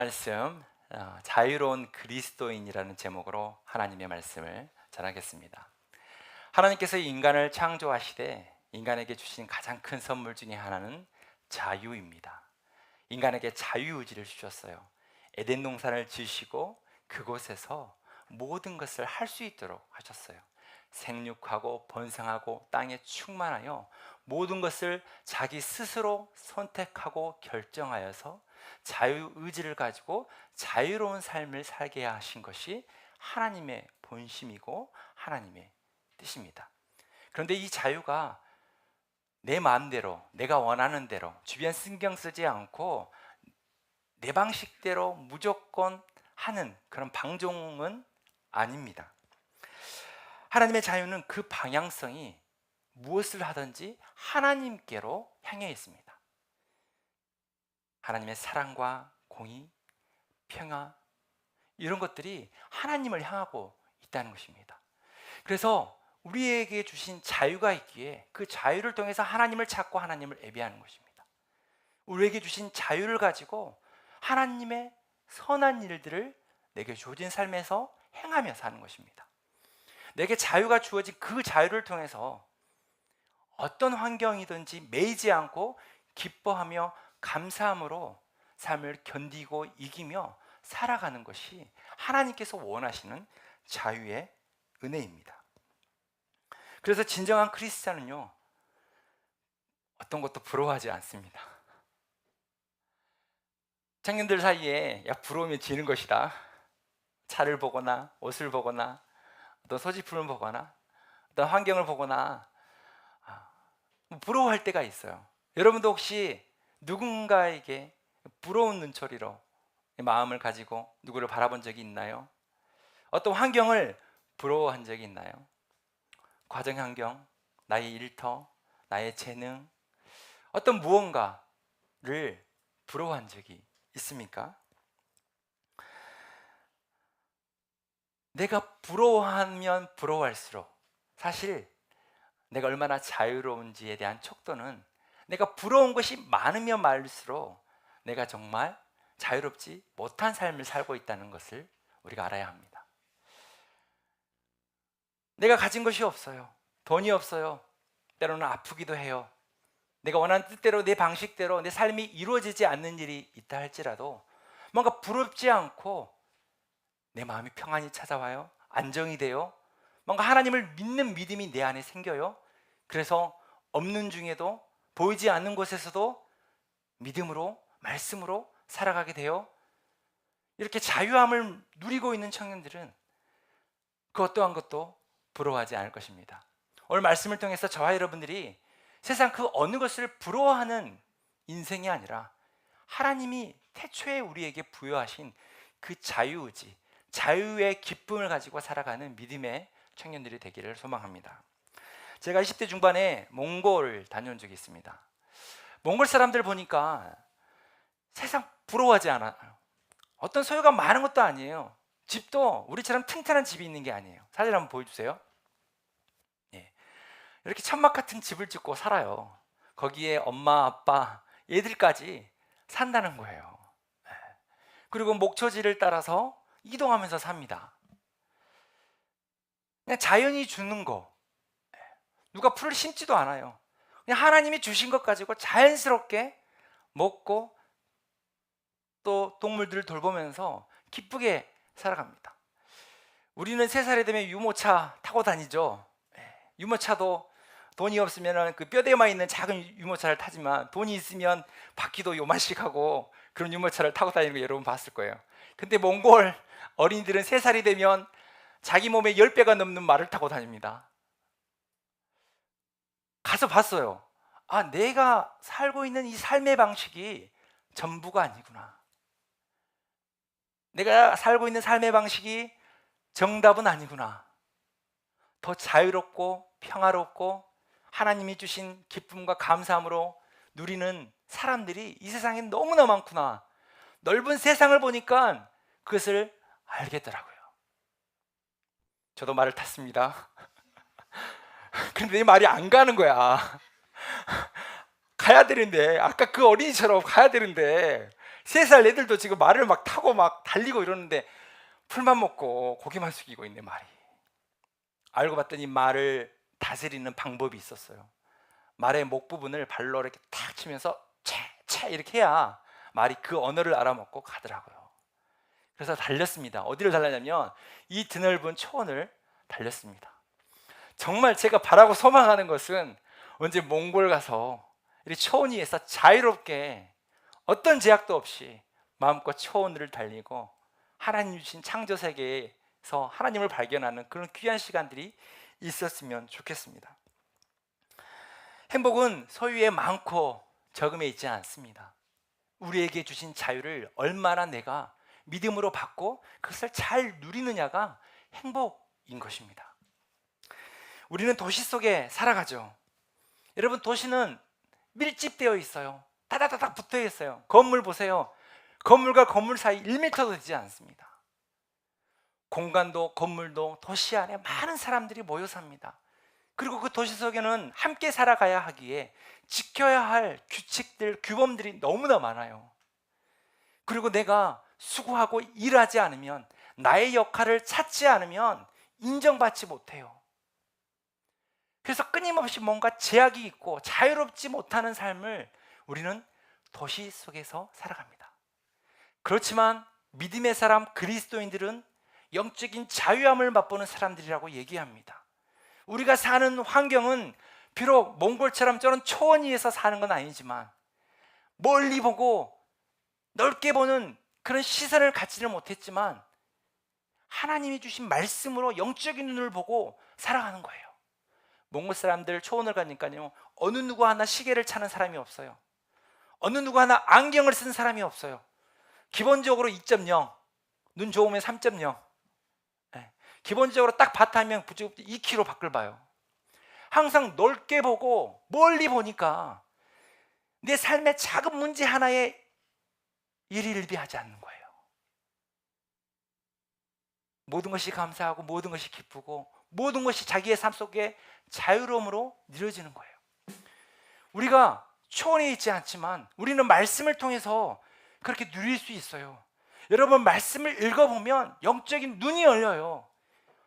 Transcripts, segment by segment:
말씀 자유로운 그리스도인이라는 제목으로 하나님의 말씀을 전하겠습니다. 하나님께서 인간을 창조하시되 인간에게 주신 가장 큰 선물 중에 하나는 자유입니다. 인간에게 자유의지를 주셨어요. 에덴 동산을 지으시고 그곳에서 모든 것을 할 수 있도록 하셨어요. 생육하고 번성하고 땅에 충만하여 모든 것을 자기 스스로 선택하고 결정하여서 자유의지를 가지고 자유로운 삶을 살게 하신 것이 하나님의 본심이고 하나님의 뜻입니다. 그런데 이 자유가 내 마음대로, 내가 원하는 대로, 주변 신경 쓰지 않고 내 방식대로 무조건 하는 그런 방종은 아닙니다. 하나님의 자유는 그 방향성이 무엇을 하든지 하나님께로 향해 있습니다. 하나님의 사랑과 공의, 평화, 이런 것들이 하나님을 향하고 있다는 것입니다. 그래서 우리에게 주신 자유가 있기에 그 자유를 통해서 하나님을 찾고 하나님을 예배하는 것입니다. 우리에게 주신 자유를 가지고 하나님의 선한 일들을 내게 주어진 삶에서 행하며 사는 것입니다. 내게 자유가 주어진 그 자유를 통해서 어떤 환경이든지 매이지 않고 기뻐하며 감사함으로 삶을 견디고 이기며 살아가는 것이 하나님께서 원하시는 자유의 은혜입니다. 그래서 진정한 크리스찬은요, 어떤 것도 부러워하지 않습니다. 청년들 사이에 야, 부러우면 지는 것이다. 차를 보거나 옷을 보거나 어떤 소지품을 보거나 어떤 환경을 보거나 부러워할 때가 있어요. 여러분도 혹시 누군가에게 부러운 눈초리로 마음을 가지고 누구를 바라본 적이 있나요? 어떤 환경을 부러워한 적이 있나요? 가정 환경, 나의 일터, 나의 재능, 어떤 무언가를 부러워한 적이 있습니까? 내가 부러워하면 부러워할수록 사실 내가 얼마나 자유로운지에 대한 척도는 내가 부러운 것이 많으면 많을수록 내가 정말 자유롭지 못한 삶을 살고 있다는 것을 우리가 알아야 합니다. 내가 가진 것이 없어요. 돈이 없어요. 때로는 아프기도 해요. 내가 원하는 뜻대로 내 방식대로 내 삶이 이루어지지 않는 일이 있다 할지라도 뭔가 부럽지 않고 내 마음이 평안히 찾아와요. 안정이 돼요. 뭔가 하나님을 믿는 믿음이 내 안에 생겨요. 그래서 없는 중에도 보이지 않는 곳에서도 믿음으로 말씀으로 살아가게 돼요. 이렇게 자유함을 누리고 있는 청년들은 그 어떠한 것도 부러워하지 않을 것입니다. 오늘 말씀을 통해서 저와 여러분들이 세상 그 어느 것을 부러워하는 인생이 아니라 하나님이 태초에 우리에게 부여하신 그 자유의지, 자유의 기쁨을 가지고 살아가는 믿음의 청년들이 되기를 소망합니다. 제가 20대 중반에 몽골을 다녀온 적이 있습니다. 몽골 사람들 보니까 세상 부러워하지 않아요. 어떤 소유가 많은 것도 아니에요. 집도 우리처럼 튼튼한 집이 있는 게 아니에요. 사진 한번 보여주세요. 예. 이렇게 천막 같은 집을 짓고 살아요. 거기에 엄마, 아빠, 애들까지 산다는 거예요. 예. 그리고 목초지를 따라서 이동하면서 삽니다. 그냥 자연이 주는 거, 누가 풀을 심지도 않아요. 그냥 하나님이 주신 것 가지고 자연스럽게 먹고 또 동물들을 돌보면서 기쁘게 살아갑니다. 우리는 3살이 되면 유모차 타고 다니죠. 유모차도 돈이 없으면 그 뼈대만 있는 작은 유모차를 타지만 돈이 있으면 바퀴도 요만씩 하고 그런 유모차를 타고 다니는 거 여러분 봤을 거예요. 근데 몽골 어린이들은 3살이 되면 자기 몸의 10배가 넘는 말을 타고 다닙니다. 가서 봤어요. 아, 내가 살고 있는 이 삶의 방식이 전부가 아니구나. 내가 살고 있는 삶의 방식이 정답은 아니구나. 더 자유롭고 평화롭고 하나님이 주신 기쁨과 감사함으로 누리는 사람들이 이 세상에 너무나 많구나. 넓은 세상을 보니까 그것을 알겠더라고요. 저도 말을 탔습니다. 근데 내 말이 안 가는 거야. 가야 되는데, 아까 그 어린이처럼 가야 되는데 3살 애들도 지금 말을 막 타고 막 달리고 이러는데 풀만 먹고 고개만 숙이고 있네, 말이. 알고 봤더니 말을 다스리는 방법이 있었어요. 말의 목 부분을 발로 이렇게 탁 치면서 채채 이렇게 해야 말이 그 언어를 알아먹고 가더라고요. 그래서 달렸습니다. 어디를 달렸냐면 이 드넓은 초원을 달렸습니다. 정말 제가 바라고 소망하는 것은 언제 몽골 가서 이 초원 위에서 자유롭게 어떤 제약도 없이 마음껏 초원을 달리고 하나님 주신 창조 세계에서 하나님을 발견하는 그런 귀한 시간들이 있었으면 좋겠습니다. 행복은 소유에 많고 적음에 있지 않습니다. 우리에게 주신 자유를 얼마나 내가 믿음으로 받고 그것을 잘 누리느냐가 행복인 것입니다. 우리는 도시 속에 살아가죠. 여러분, 도시는 밀집되어 있어요. 다다다닥 붙어 있어요. 건물 보세요. 건물과 건물 사이 1m도 되지 않습니다. 공간도 건물도 도시 안에 많은 사람들이 모여 삽니다. 그리고 그 도시 속에는 함께 살아가야 하기에 지켜야 할 규칙들, 규범들이 너무나 많아요. 그리고 내가 수고하고 일하지 않으면, 나의 역할을 찾지 않으면 인정받지 못해요. 그래서 끊임없이 뭔가 제약이 있고 자유롭지 못하는 삶을 우리는 도시 속에서 살아갑니다. 그렇지만 믿음의 사람, 그리스도인들은 영적인 자유함을 맛보는 사람들이라고 얘기합니다. 우리가 사는 환경은 비록 몽골처럼 저런 초원 위에서 사는 건 아니지만 멀리 보고 넓게 보는 그런 시선을 갖지를 못했지만 하나님이 주신 말씀으로 영적인 눈을 보고 살아가는 거예요. 몽골 사람들 초원을 가니까요, 어느 누구 하나 시계를 차는 사람이 없어요. 어느 누구 하나 안경을 쓴 사람이 없어요. 기본적으로 2.0, 눈 좋으면 3.0, 기본적으로 딱 바타면 2km 밖을 봐요. 항상 넓게 보고 멀리 보니까 내 삶의 작은 문제 하나에 일희일비하지 않는 거예요. 모든 것이 감사하고 모든 것이 기쁘고 모든 것이 자기의 삶 속에 자유로움으로 이루어지는 거예요. 우리가 초원에 있지 않지만 우리는 말씀을 통해서 그렇게 누릴 수 있어요. 여러분, 말씀을 읽어보면 영적인 눈이 열려요.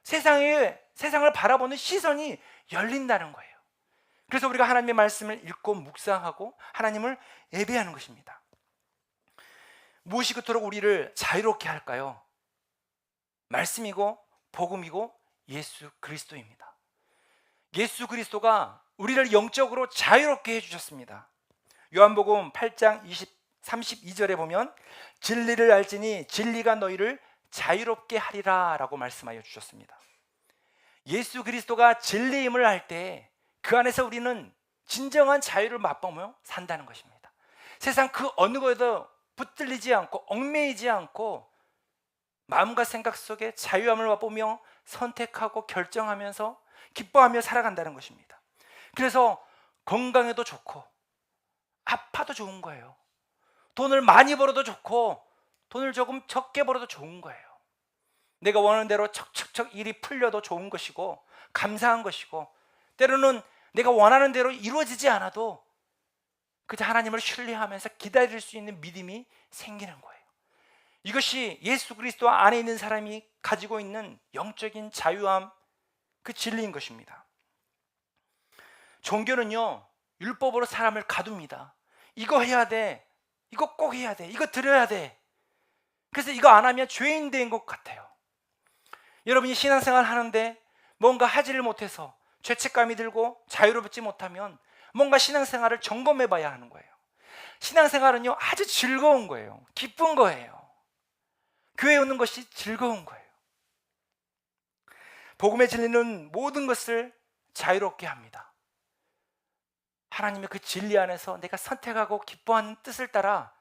세상을 바라보는 시선이 열린다는 거예요. 그래서 우리가 하나님의 말씀을 읽고 묵상하고 하나님을 예배하는 것입니다. 무엇이 그토록 우리를 자유롭게 할까요? 말씀이고 복음이고 예수 그리스도입니다. 예수 그리스도가 우리를 영적으로 자유롭게 해주셨습니다. 요한복음 8장 32절에 보면 진리를 알지니 진리가 너희를 자유롭게 하리라 라고 말씀하여 주셨습니다. 예수 그리스도가 진리임을 알 때 그 안에서 우리는 진정한 자유를 맛보며 산다는 것입니다. 세상 그 어느 것에도 붙들리지 않고 얽매이지 않고 마음과 생각 속에 자유함을 맛보며 선택하고 결정하면서 기뻐하며 살아간다는 것입니다. 그래서 건강에도 좋고 아파도 좋은 거예요. 돈을 많이 벌어도 좋고 돈을 조금 적게 벌어도 좋은 거예요. 내가 원하는 대로 척척척 일이 풀려도 좋은 것이고 감사한 것이고, 때로는 내가 원하는 대로 이루어지지 않아도 그저 하나님을 신뢰하면서 기다릴 수 있는 믿음이 생기는 거예요. 이것이 예수 그리스도 안에 있는 사람이 가지고 있는 영적인 자유함, 그 진리인 것입니다. 종교는요, 율법으로 사람을 가둡니다. 이거 해야 돼, 이거 꼭 해야 돼, 이거 드려야 돼. 그래서 이거 안 하면 죄인 된 것 같아요. 여러분이 신앙생활 하는데 뭔가 하지를 못해서 죄책감이 들고 자유롭지 못하면 뭔가 신앙생활을 점검해 봐야 하는 거예요. 신앙생활은요, 아주 즐거운 거예요. 기쁜 거예요. 교회에 오는 것이 즐거운 거예요. 복음의 진리는 모든 것을 자유롭게 합니다. 하나님의 그 진리 안에서 내가 선택하고 기뻐하는 뜻을 따라,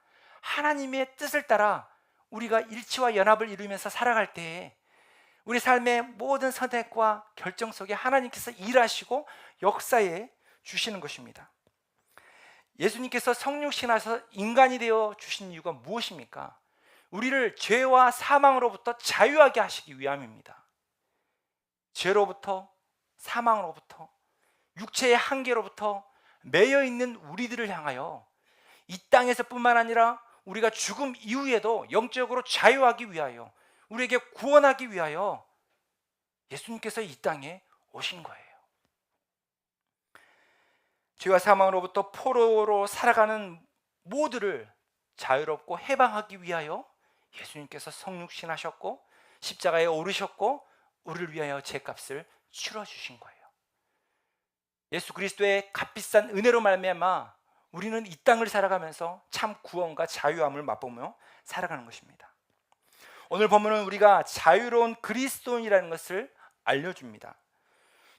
하나님의 뜻을 따라 우리가 일치와 연합을 이루면서 살아갈 때에 우리 삶의 모든 선택과 결정 속에 하나님께서 일하시고 역사해 주시는 것입니다. 예수님께서 성육신 하셔서 인간이 되어 주신 이유가 무엇입니까? 우리를 죄와 사망으로부터 자유하게 하시기 위함입니다. 죄로부터, 사망으로부터, 육체의 한계로부터 매여 있는 우리들을 향하여 이 땅에서뿐만 아니라 우리가 죽음 이후에도 영적으로 자유하기 위하여, 우리에게 구원하기 위하여 예수님께서 이 땅에 오신 거예요. 죄와 사망으로부터 포로로 살아가는 모두를 자유롭고 해방하기 위하여 예수님께서 성육신하셨고 십자가에 오르셨고 우리를 위하여 죄값을 치러주신 거예요. 예수 그리스도의 값비싼 은혜로 말미암아 우리는 이 땅을 살아가면서 참 구원과 자유함을 맛보며 살아가는 것입니다. 오늘 본문은 우리가 자유로운 그리스도인이라는 것을 알려줍니다.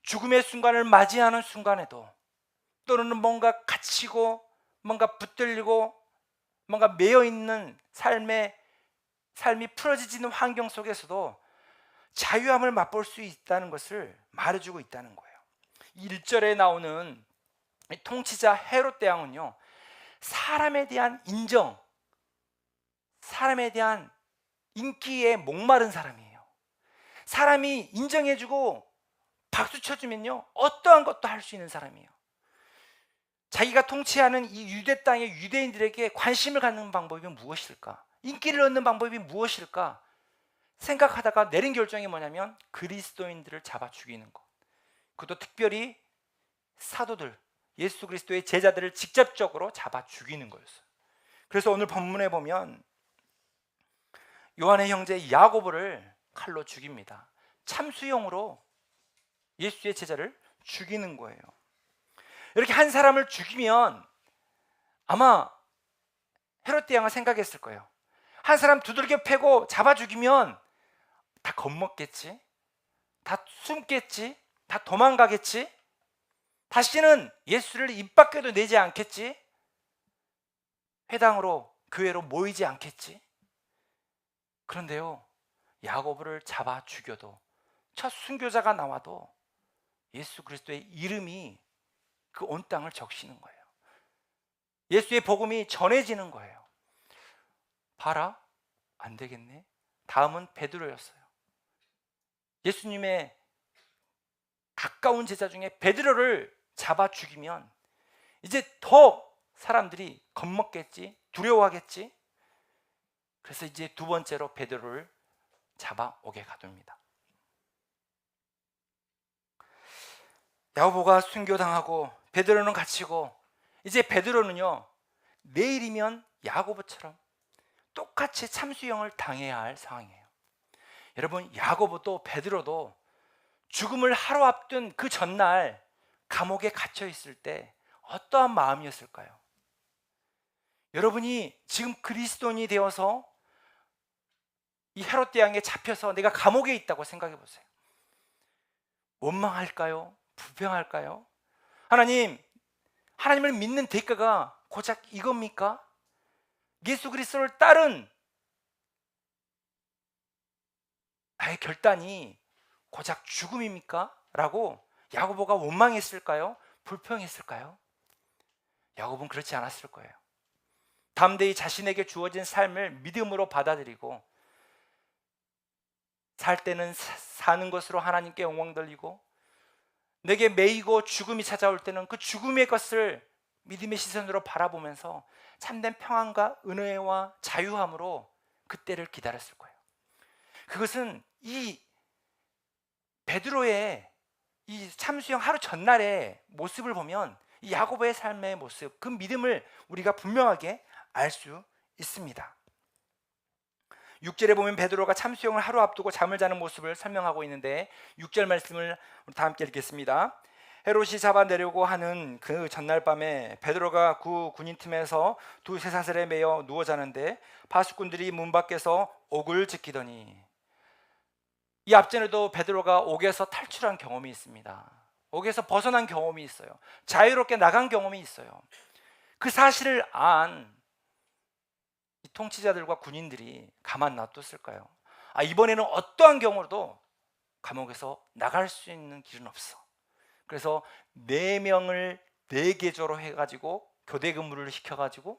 죽음의 순간을 맞이하는 순간에도, 또는 뭔가 갇히고 뭔가 붙들리고 뭔가 매여있는 삶이 풀어지지는 환경 속에서도 자유함을 맛볼 수 있다는 것을 말해주고 있다는 거예요. 1절에 나오는 통치자 헤롯 대왕은요, 사람에 대한 인정, 사람에 대한 인기에 목마른 사람이에요. 사람이 인정해주고 박수 쳐주면요, 어떠한 것도 할 수 있는 사람이에요. 자기가 통치하는 이 유대 땅의 유대인들에게 관심을 갖는 방법이 무엇일까? 인기를 얻는 방법이 무엇일까? 생각하다가 내린 결정이 뭐냐면 그리스도인들을 잡아 죽이는 것. 그것도 특별히 사도들, 예수 그리스도의 제자들을 직접적으로 잡아 죽이는 거였어요. 그래서 오늘 본문에 보면 요한의 형제 야고보를 칼로 죽입니다. 참수용으로 예수의 제자를 죽이는 거예요. 이렇게 한 사람을 죽이면 아마 헤롯 대왕은 생각했을 거예요. 한 사람 두들겨 패고 잡아 죽이면 다 겁먹겠지, 다 숨겠지, 다 도망가겠지, 다시는 예수를 입 밖에도 내지 않겠지, 회당으로 교회로 모이지 않겠지. 그런데요, 야고보를 잡아 죽여도, 첫 순교자가 나와도 예수 그리스도의 이름이 그 온 땅을 적시는 거예요. 예수의 복음이 전해지는 거예요. 봐라, 안 되겠네. 다음은 베드로였어요. 예수님의 가까운 제자 중에 베드로를 잡아 죽이면 이제 더 사람들이 겁먹겠지, 두려워하겠지. 그래서 이제 두 번째로 베드로를 잡아 오게 가둡니다. 야고보가 순교당하고 베드로는 갇히고, 이제 베드로는요, 내일이면 야고보처럼 똑같이 참수형을 당해야 할 상황이에요. 여러분, 야고보도 베드로도 죽음을 하루 앞둔 그 전날 감옥에 갇혀 있을 때 어떠한 마음이었을까요? 여러분이 지금 그리스도인이 되어서 이 헤롯 대왕에 잡혀서 내가 감옥에 있다고 생각해 보세요. 원망할까요? 불평할까요? 하나님을 믿는 대가가 고작 이겁니까? 예수 그리스도를 따른 나의 결단이 고작 죽음입니까? 라고 야고보가 원망했을까요? 불평했을까요? 야고보는 그렇지 않았을 거예요. 담대히 자신에게 주어진 삶을 믿음으로 받아들이고, 살 때는 사는 것으로 하나님께 영광 돌리고, 내게 매이고 죽음이 찾아올 때는 그 죽음의 것을 믿음의 시선으로 바라보면서 참된 평안과 은혜와 자유함으로 그때를 기다렸을 거예요. 그것은 이 베드로의 이 참수형 하루 전날의 모습을 보면 이 야고보의 삶의 모습, 그 믿음을 우리가 분명하게 알 수 있습니다. 6절에 보면 베드로가 참수형을 하루 앞두고 잠을 자는 모습을 설명하고 있는데, 6절 말씀을 다 함께 읽겠습니다. 헤롯이 잡아내려고 하는 그 전날 밤에 베드로가 그 군인 틈에서 두 쇠사슬에 매여 누워 자는데 파수꾼들이 문 밖에서 옥을 지키더니, 이 앞전에도 베드로가 옥에서 탈출한 경험이 있습니다. 옥에서 벗어난 경험이 있어요. 자유롭게 나간 경험이 있어요. 그 사실을 안 이 통치자들과 군인들이 가만 놔뒀을까요? 이번에는 어떠한 경우로도 감옥에서 나갈 수 있는 길은 없어. 그래서 4명을 4계조로 해가지고 교대 근무를 시켜가지고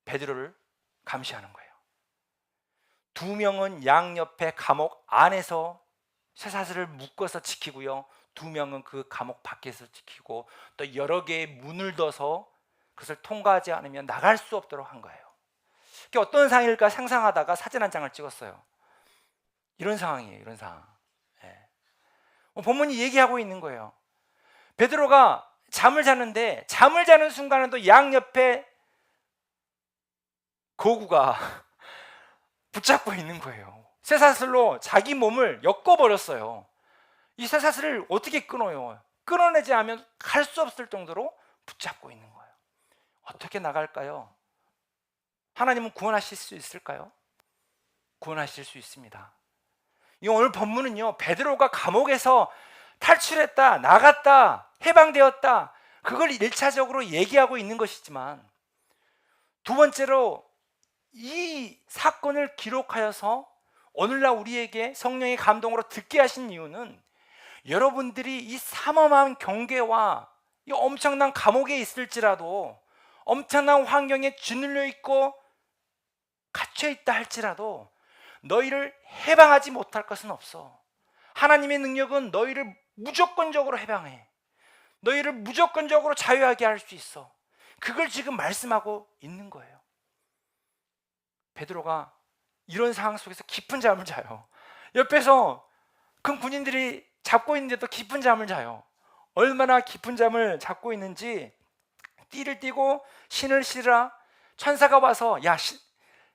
베드로를 감시하는 거예요. 2명은 양옆에 감옥 안에서 쇠사슬을 묶어서 지키고요, 2명은 그 감옥 밖에서 지키고, 또 여러 개의 문을 둬서 그것을 통과하지 않으면 나갈 수 없도록 한 거예요. 이게 어떤 상황일까 상상하다가 사진 한 장을 찍었어요. 이런 상황이에요. 이런 상황. 예. 본문이 얘기하고 있는 거예요. 베드로가 잠을 자는데 잠을 자는 순간에도 양옆에 거구가 붙잡고 있는 거예요. 쇠사슬로 자기 몸을 엮어버렸어요. 이 쇠사슬을 어떻게 끊어요? 끊어내지 않으면 갈 수 없을 정도로 붙잡고 있는 거예요. 어떻게 나갈까요? 하나님은 구원하실 수 있을까요? 구원하실 수 있습니다. 이 오늘 본문은요, 베드로가 감옥에서 탈출했다, 나갔다, 해방되었다, 그걸 1차적으로 얘기하고 있는 것이지만, 두 번째로 이 사건을 기록하여서 오늘날 우리에게 성령의 감동으로 듣게 하신 이유는, 여러분들이 이 삼엄한 경계와 이 엄청난 감옥에 있을지라도, 엄청난 환경에 짓눌려 있고 갇혀 있다 할지라도 너희를 해방하지 못할 것은 없어. 하나님의 능력은 너희를 무조건적으로 해방해. 너희를 무조건적으로 자유하게 할 수 있어. 그걸 지금 말씀하고 있는 거예요. 베드로가 이런 상황 속에서 깊은 잠을 자요. 옆에서 그 군인들이 잡고 있는데도 깊은 잠을 자요. 얼마나 깊은 잠을 잡고 있는지, 띠를 띠고 신을 신으라. 천사가 와서 야,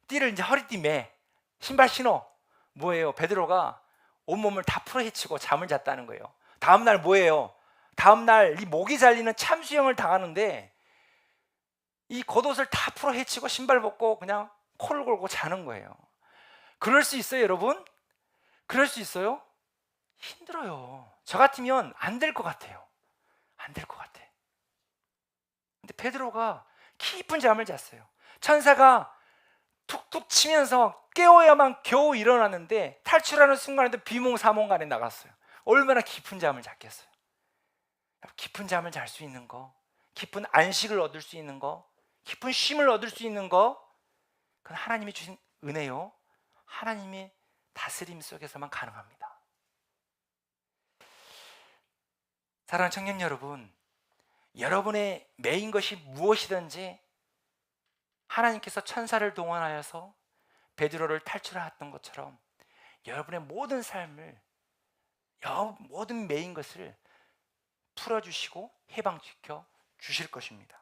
띠를 이제 허리띠 매, 신발 신어. 뭐예요? 베드로가 온몸을 다 풀어헤치고 잠을 잤다는 거예요. 다음날 뭐예요? 다음날 이 목이 잘리는 참수형을 당하는데 이 겉옷을 다 풀어헤치고 신발 벗고 그냥 코를 골고 자는 거예요. 그럴 수 있어요, 여러분? 그럴 수 있어요? 힘들어요. 저 같으면 안 될 것 같아요. 안 될 것 같아. 근데 베드로가 깊은 잠을 잤어요. 천사가 툭툭 치면서 깨워야만 겨우 일어났는데 탈출하는 순간에도 비몽사몽간에 나갔어요. 얼마나 깊은 잠을 잤겠어요. 깊은 잠을 잘 수 있는 거, 깊은 안식을 얻을 수 있는 거, 깊은 쉼을 얻을 수 있는 거, 그건 하나님이 주신 은혜요, 하나님의 다스림 속에서만 가능합니다. 사랑하는 청년 여러분, 여러분의 메인 것이 무엇이든지 하나님께서 천사를 동원하여서 베드로를 탈출하였던 것처럼 여러분의 모든 삶을, 모든 메인 것을 풀어주시고 해방시켜 주실 것입니다.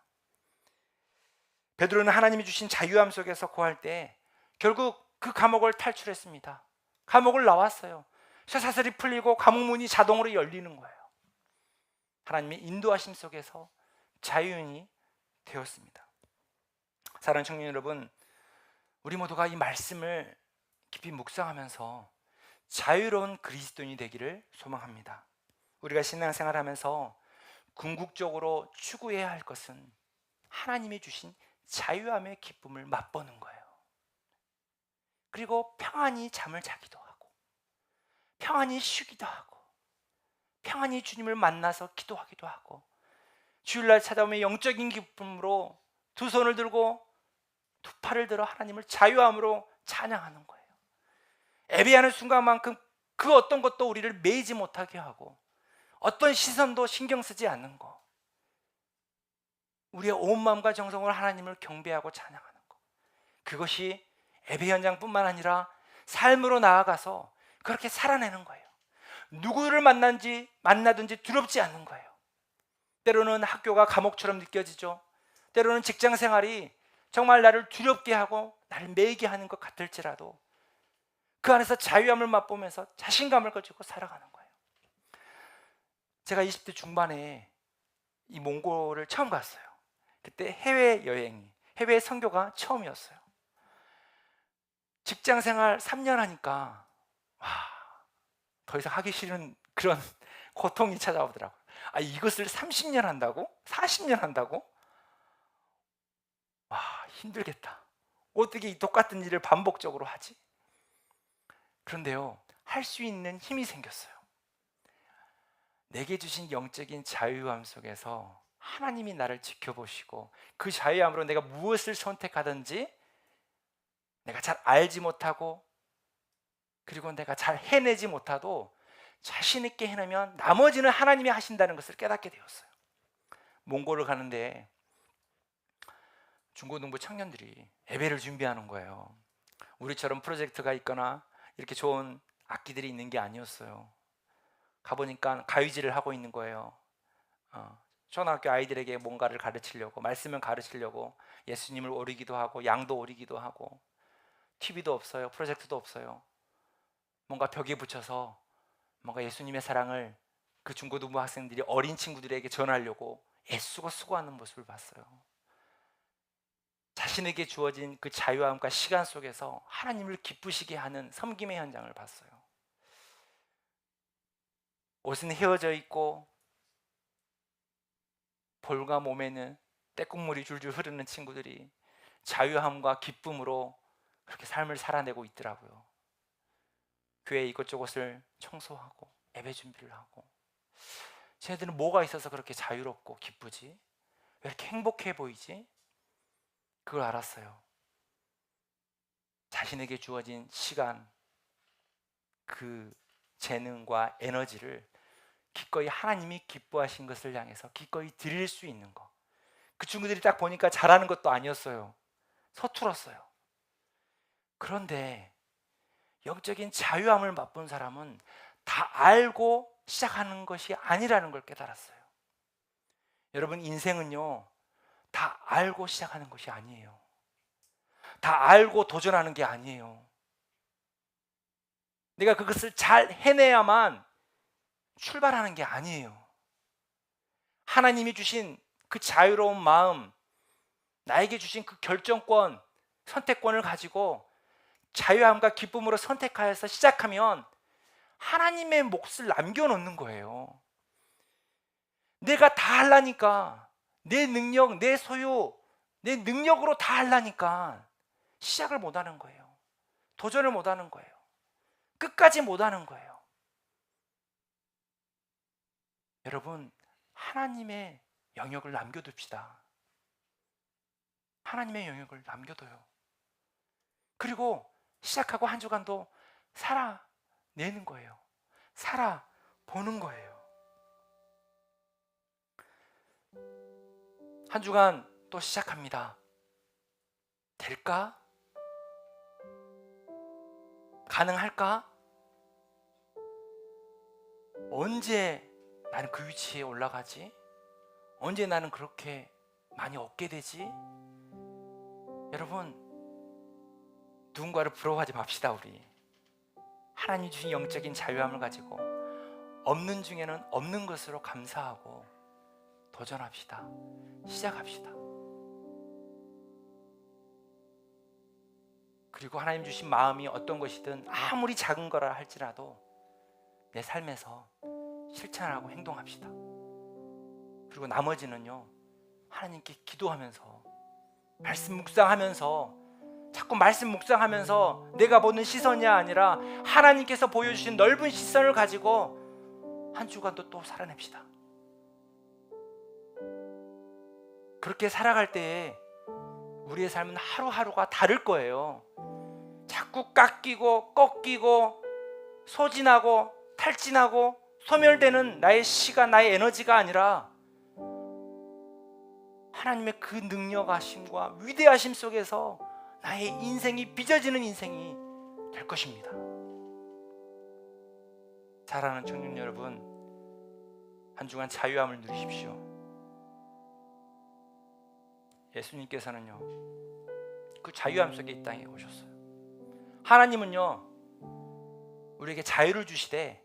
베드로는 하나님이 주신 자유함 속에서 거할 때 결국 그 감옥을 탈출했습니다. 감옥을 나왔어요. 쇠사슬이 풀리고 감옥 문이 자동으로 열리는 거예요. 하나님의 인도하심 속에서 자유인이 되었습니다. 사랑하는 청년 여러분, 우리 모두가 이 말씀을 깊이 묵상하면서 자유로운 그리스도인이 되기를 소망합니다. 우리가 신앙생활하면서 궁극적으로 추구해야 할 것은 하나님이 주신 자유함의 기쁨을 맛보는 거예요. 그리고 평안히 잠을 자기도 하고, 평안히 쉬기도 하고, 평안히 주님을 만나서 기도하기도 하고, 주일날 찾아오면 영적인 기쁨으로 두 손을 들고 두 팔을 들어 하나님을 자유함으로 찬양하는 거예요. 예배하는 순간만큼 그 어떤 것도 우리를 매이지 못하게 하고, 어떤 시선도 신경 쓰지 않는 거, 우리의 온 마음과 정성으로 하나님을 경배하고 찬양하는 거, 그것이 예배 현장뿐만 아니라 삶으로 나아가서 그렇게 살아내는 거예요. 누구를 만나든지 두렵지 않는 거예요. 때로는 학교가 감옥처럼 느껴지죠. 때로는 직장 생활이 정말 나를 두렵게 하고 나를 매이게 하는 것 같을지라도 그 안에서 자유함을 맛보면서 자신감을 가지고 살아가는 거예요. 제가 20대 중반에 이 몽골을 처음 갔어요. 그때 해외 선교가 처음이었어요. 직장 생활 3년 하니까 더 이상 하기 싫은 그런 고통이 찾아오더라고요. 이것을 30년 한다고? 40년 한다고? 힘들겠다. 어떻게 이 똑같은 일을 반복적으로 하지? 그런데요, 할 수 있는 힘이 생겼어요. 내게 주신 영적인 자유함 속에서 하나님이 나를 지켜보시고 그 자유함으로 내가 무엇을 선택하든지 내가 잘 알지 못하고 그리고 내가 잘 해내지 못하도 자신 있게 해내면 나머지는 하나님이 하신다는 것을 깨닫게 되었어요. 몽골을 가는데 중고등부 청년들이 예배를 준비하는 거예요. 우리처럼 프로젝트가 있거나 이렇게 좋은 악기들이 있는 게 아니었어요. 가보니까 가위질을 하고 있는 거예요. 초등학교 아이들에게 뭔가를 가르치려고, 말씀을 가르치려고 예수님을 오리기도 하고 양도 오리기도 하고, TV도 없어요. 프로젝트도 없어요. 뭔가 벽에 붙여서 뭔가 예수님의 사랑을 그 중고등부 학생들이 어린 친구들에게 전하려고 애쓰고 수고하는 모습을 봤어요. 자신에게 주어진 그 자유함과 시간 속에서 하나님을 기쁘시게 하는 섬김의 현장을 봤어요. 옷은 헤어져 있고 볼과 몸에는 때국물이 줄줄 흐르는 친구들이 자유함과 기쁨으로 그렇게 삶을 살아내고 있더라고요. 교회 이곳저곳을 청소하고 예배 준비를 하고, 쟤네들은 뭐가 있어서 그렇게 자유롭고 기쁘지? 왜 이렇게 행복해 보이지? 그걸 알았어요. 자신에게 주어진 시간, 그 재능과 에너지를 기꺼이 하나님이 기뻐하신 것을 향해서 기꺼이 드릴 수 있는 것. 그 친구들이 딱 보니까 잘하는 것도 아니었어요. 서툴었어요. 그런데 영적인 자유함을 맛본 사람은 다 알고 시작하는 것이 아니라는 걸 깨달았어요. 여러분, 인생은요, 다 알고 시작하는 것이 아니에요. 다 알고 도전하는 게 아니에요. 내가 그것을 잘 해내야만 출발하는 게 아니에요. 하나님이 주신 그 자유로운 마음, 나에게 주신 그 결정권, 선택권을 가지고 자유함과 기쁨으로 선택하여서 시작하면 하나님의 몫을 남겨놓는 거예요. 내가 다 하려니까, 내 능력, 내 소유, 내 능력으로 다 하려니까 시작을 못하는 거예요. 도전을 못하는 거예요. 끝까지 못하는 거예요. 여러분, 하나님의 영역을 남겨둡시다. 하나님의 영역을 남겨둬요. 그리고 시작하고 한 주간도 살아내는 거예요. 살아보는 거예요. 한 주간 또 시작합니다. 될까? 가능할까? 언제 나는 그 위치에 올라가지? 언제 나는 그렇게 많이 얻게 되지? 여러분, 누군가를 부러워하지 맙시다. 우리 하나님 주신 영적인 자유함을 가지고 없는 중에는 없는 것으로 감사하고 도전합시다. 시작합시다. 그리고 하나님 주신 마음이 어떤 것이든 아무리 작은 거라 할지라도 내 삶에서 실천하고 행동합시다. 그리고 나머지는요, 하나님께 기도하면서, 말씀 묵상하면서, 자꾸 말씀 묵상하면서 내가 보는 시선이 아니라 하나님께서 보여주신 넓은 시선을 가지고 한 주간도 또 살아냅시다. 그렇게 살아갈 때에 우리의 삶은 하루하루가 다를 거예요. 자꾸 깎이고 꺾이고 소진하고 탈진하고 소멸되는 나의 시간, 나의 에너지가 아니라 하나님의 그 능력하심과 위대하심 속에서 나의 인생이 빚어지는 인생이 될 것입니다. 사랑하는 청년 여러분, 한 주간 자유함을 누리십시오. 예수님께서는요, 그 자유함 속에 이 땅에 오셨어요. 하나님은요, 우리에게 자유를 주시되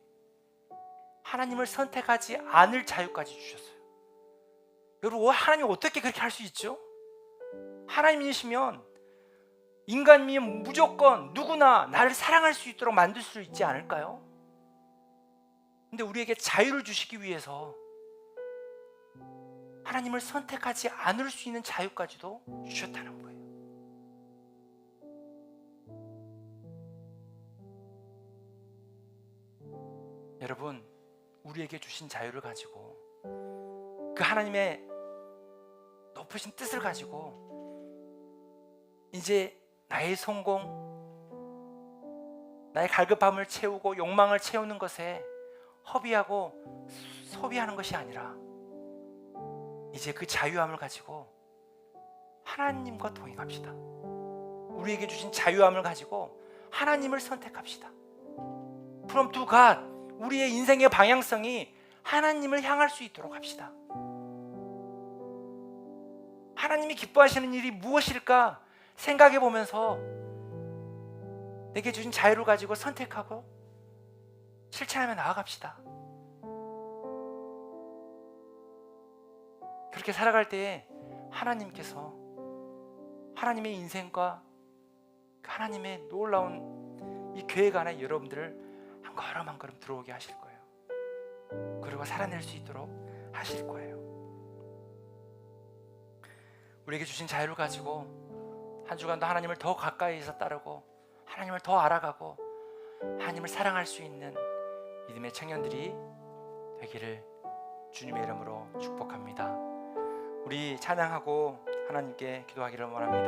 하나님을 선택하지 않을 자유까지 주셨어요. 여러분, 하나님이 어떻게 그렇게 할 수 있죠? 하나님이시면 인간이면 무조건 누구나 나를 사랑할 수 있도록 만들 수 있지 않을까요? 근데 우리에게 자유를 주시기 위해서 하나님을 선택하지 않을 수 있는 자유까지도 주셨다는 거예요. 여러분, 우리에게 주신 자유를 가지고 그 하나님의 높으신 뜻을 가지고 이제 나의 성공, 나의 갈급함을 채우고 욕망을 채우는 것에 허비하고 소비하는 것이 아니라 이제 그 자유함을 가지고 하나님과 동행합시다. 우리에게 주신 자유함을 가지고 하나님을 선택합시다. From to God, 우리의 인생의 방향성이 하나님을 향할 수 있도록 합시다. 하나님이 기뻐하시는 일이 무엇일까 생각해 보면서 내게 주신 자유를 가지고 선택하고 실천하며 나아갑시다. 그렇게 살아갈 때에 하나님께서 하나님의 인생과 하나님의 놀라운 이 교회가 안에 여러분들을 한 걸음 한 걸음 들어오게 하실 거예요. 그리고 살아낼 수 있도록 하실 거예요. 우리에게 주신 자유를 가지고 한 주간도 하나님을 더 가까이에서 따르고 하나님을 더 알아가고 하나님을 사랑할 수 있는 믿음의 청년들이 되기를 주님의 이름으로 축복합니다. 우리 찬양하고 하나님께 기도하기를 원합니다.